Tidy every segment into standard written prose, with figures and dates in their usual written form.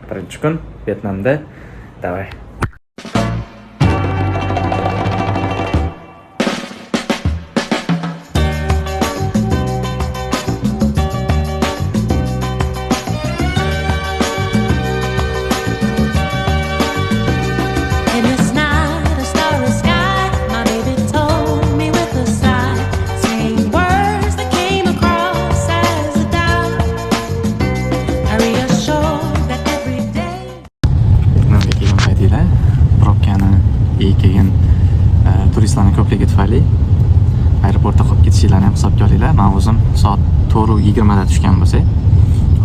Birinchi kun Vyetnamda. Davay. Turistlarning ko'pligi tufayli aeroportda qolib ketishinglarni ham hisobga olinglar. Men o'zim soat 4:20 da tushgan bo'lsak,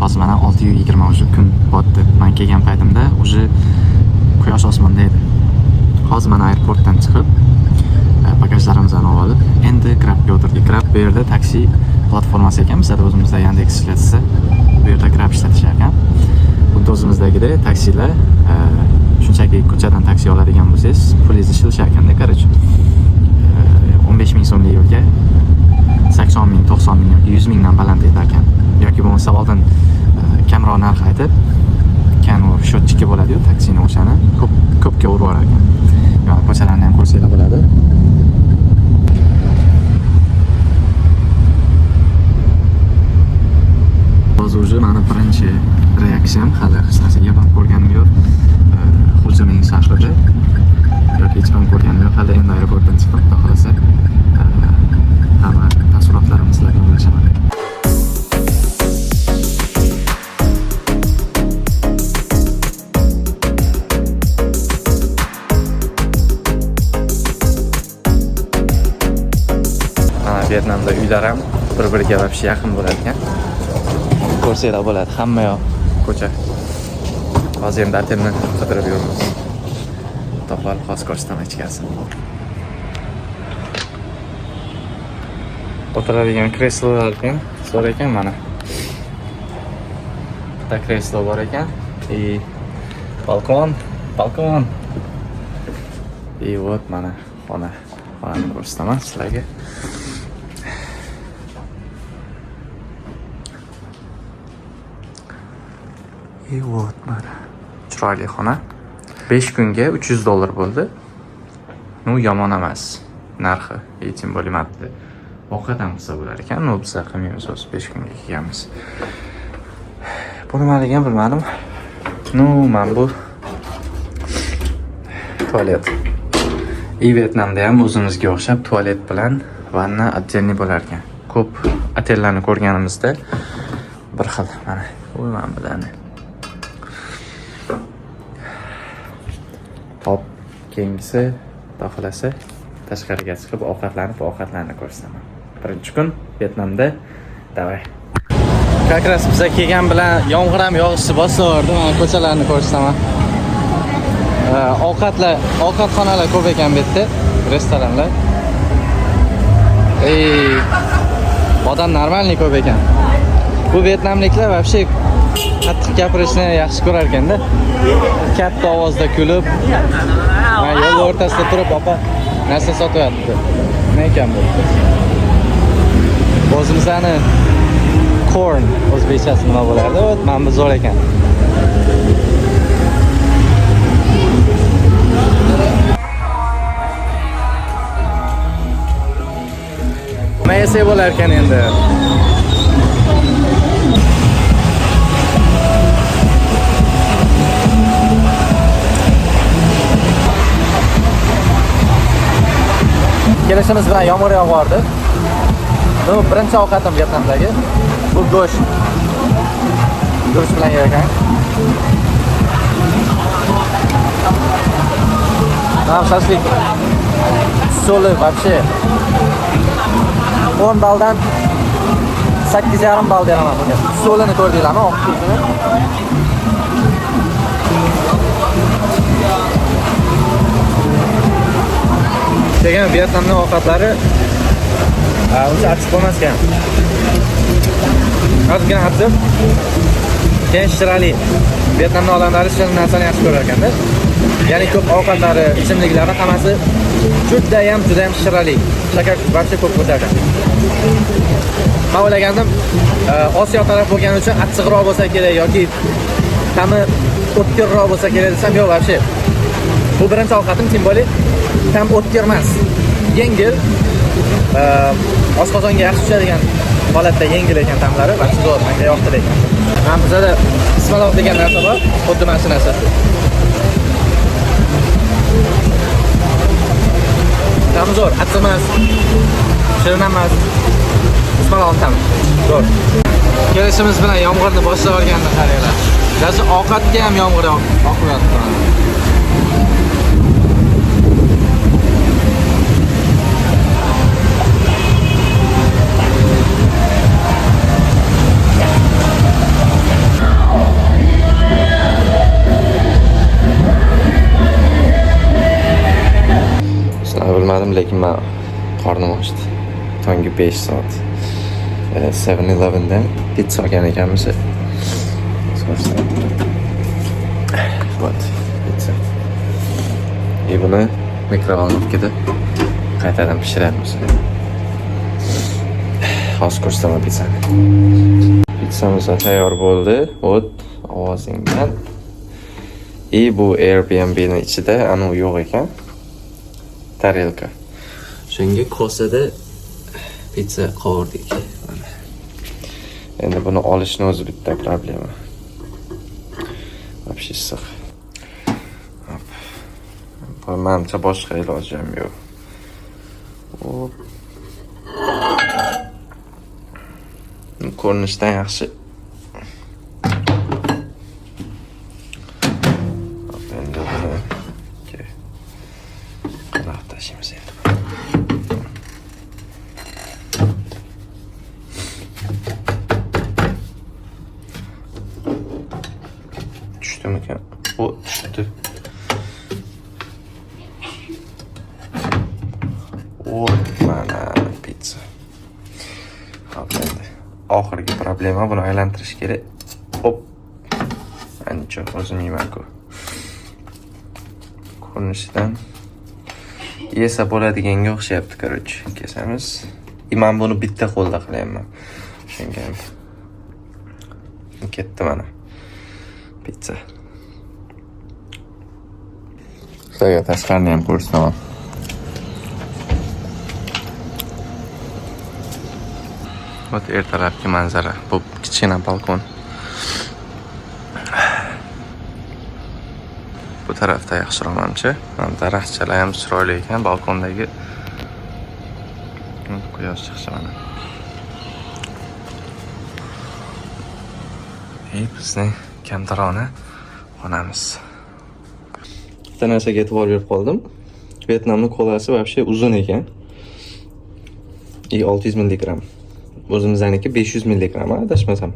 hozir mana 6:20 уже kun botdi. Men kelgan paytimda уже quyosh osmonda edi. Hozir mana aeroportdan chiqib, bagajlarimizni olib, endi Grabga o'tirdik. Grab bu yerda taksi platformasi ekan. Bizda o'zimizda Yandex ishlatsa, bu yerda Grab ishlatishar ekan. Xuddi o'zimizdagidek taksilar shunchaki ko'chadan taksi oladigan bo'lsangiz, pulingizni shilishar ekanda, короче. 15 ming so'mlik yo'lga 80 ming, 90 ming yoki 100 mingdan baland etar ekan. Yoki bo'lmasa oldin kamroq narx aytib, u счетчики bo'ladi-yu, taksini o'shani ko'pga urib yuborar ekan. Yo'q, ko'chalarni ham ko'rsanglar bo'ladi. Hozir уже meni birinchi reaksiyam hali hech narsa yeb ko'rganim yo'q. Xo'janing shahrida yoki hech ham ko'rganim yo'q. Hali endi aeroportdan chiqib, xudo xolasa hamma taassurotlarimni sizlarga bo'lashaman. Vyetnamda uylar ham bir-biriga вообще yaqin bo'ladi ekan. Ko'rsanglar bo'ladi, hamma yoq ko'cha. Hozir endi otelni qidirib yuribmiz. Topib hozir ko'rsataman ichkarisini. O'tiradigan kreslolar ham zo'r ekan mana. Bitta kreslo bor ekan. Balkon. Вот mana xonani ko'rsataman sizlarga. Вот mana. Chiroyli xona. 5 kunga $300 bo'ldi. Yomon emas. Narxi hech bo'lmabdi. Ovqat ham qilsa bo'lar ekan. Biz qilmaymiz, 5 kunga kelganmiz. Bu nimaligini bilmadim. Men bu tualet. Vyetnamda ham o'zimizga o'xshab tualet bilan vanna отдельный bo'lar ekan. Ko'p otellarni ko'rganimizda bir xil. Mana bu men bilani. Hop, keyingisi xohlasa tashqariga chiqib ovqatlarni ko'rsataman. Birinchi kun Vyetnamda. Davay. Как раз biza kelgan bilan yomg'ir ham yog'ishi boshlaverdi. Mana ko'chalarni ko'rsataman. Ovqatxonalar ko'p ekan bu yerda, restoranlar. Odam normalniy ko'p ekan. Bu vyetnamliklar вообще qattiq gapirishni yaxshi ko'rar ekanda. Katta ovozda kulib, yo'l o'rtasida turib, opa narsa sotyapti. Nima ekan bu? O'zimizning corn o'zbekchasi nima bo'lardi? Mana bu zo'r ekan. Nima yesa bo'lar ekan endi? Kelishimiz bilan yomg'ir yog'ardi. Bu birinchi ovqatim Vyetnamdagi. Bu go'sht. Go'sht bilan yegan. Shashlik. Soli вообще 10 baldan 8,5 bal beraman bunga. Solini ko'rdinglarmi? Oq tuzini. Degan Vyetnamning ovqatlari uncha achchiq bo'lmas ekan. Ozgina achchiq. Keyin shirali. Vyetnamning odamlari shirin narsani yaxshi ko'rar ekanda. Ya'ni ko'p ovqatlari, ichimliklari hammasi juda ham shirali. Shakar barcha ko'p bo'lar ekan. Men o'ylagandim, Osiyo taraf bo'lgani uchun achchiqroq bo'lsa kerak yoki ta'mi o'tkirroq bo'lsa kerak desam, yo'q, вообще. Bu birinchi ovqatim, tем более tam o'tkir emas. Yengil. Oshqozonga yaxshi tushadigan holatda yengil ekan ta'mlari, va zo'r, menga yoqdi lekin. Ham bizada ismaloq degan narsa bor, xuddi mana shu narsa shu. Tam zo'r, atsamas, shirin emas. Ismaloq tam zo'r. Kelishimiz bilan yomg'irni boshlab olganini qaranglar. Даже ovqatga ham yomg'ir oqyapti. Bilmadim, lekin men qornim ochdi. Tongi 5 soat. 7-Eleven'dan pizza olgan ekanmiz. Вот, pizza. Buni mikrovalnovkada qaytadan pishiramiz. Hozir ko'rsataman pizzani. Pizzamiz tayyor bo'ldi. O't ovozingdan. Bu Airbnb'ning ichida anu yo'q ekan. Tarelka. Shunga kosada pizza qovurdik. Endi buni olishni o'zi bitta problema. Вообще issiq. Menimcha boshqa iloji ham yo'q. Ko'rinishdan yaxshi. Endi buni qanday tashiymiz endi? Tushdimikan? O tushdi. Mana pizza. Hop, endi oxirgi problema, buni aylantirish kerak. Hop. Ancha o'zim yeyman-ku. Ko'rinishidan yesa bo'ladiganga o'xshayapti, короче. Kesamiz. Men buni bitta qo'lda qilyapman. Shunga ham ketdi mana. Pizza. Sizlarga tashqarini ham ko'rsataman. Вот ertalabki manzara. Bu kichkina balkon. Bu tarafda yaxshiroq menimcha. Daraxtchalar ham chiroyli ekan, balkondagi quyosh chiqishi mana. Bizning kamtarona xonamiz. Bitta narsaga e'tibor berib qoldim. Vyetnamning kolasi вообще uzun ekan. 600 mg. O'zimizniki 500 mg, adashmasam.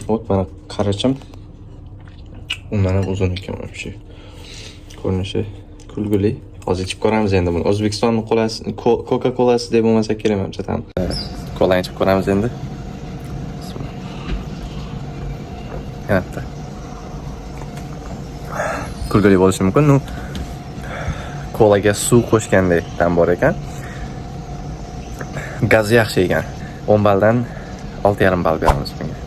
Ot mana qarachim. Undan ham uzun ekan вообще. Ko'rinishi kulguli. Hozir ichib ko'ramiz endi buni. O'zbekistonning kolasi, Coca-Colasi deb bo'lmasa kerak menimcha tam. Kolani ichib ko'ramiz endi. Katta. Kulguli bo'lishi mumkin. Kolaga suv qo'shgandek tam bor ekan. Gazi yaxshi ekan. 10 balldan 6,5 ball beramiz bunga.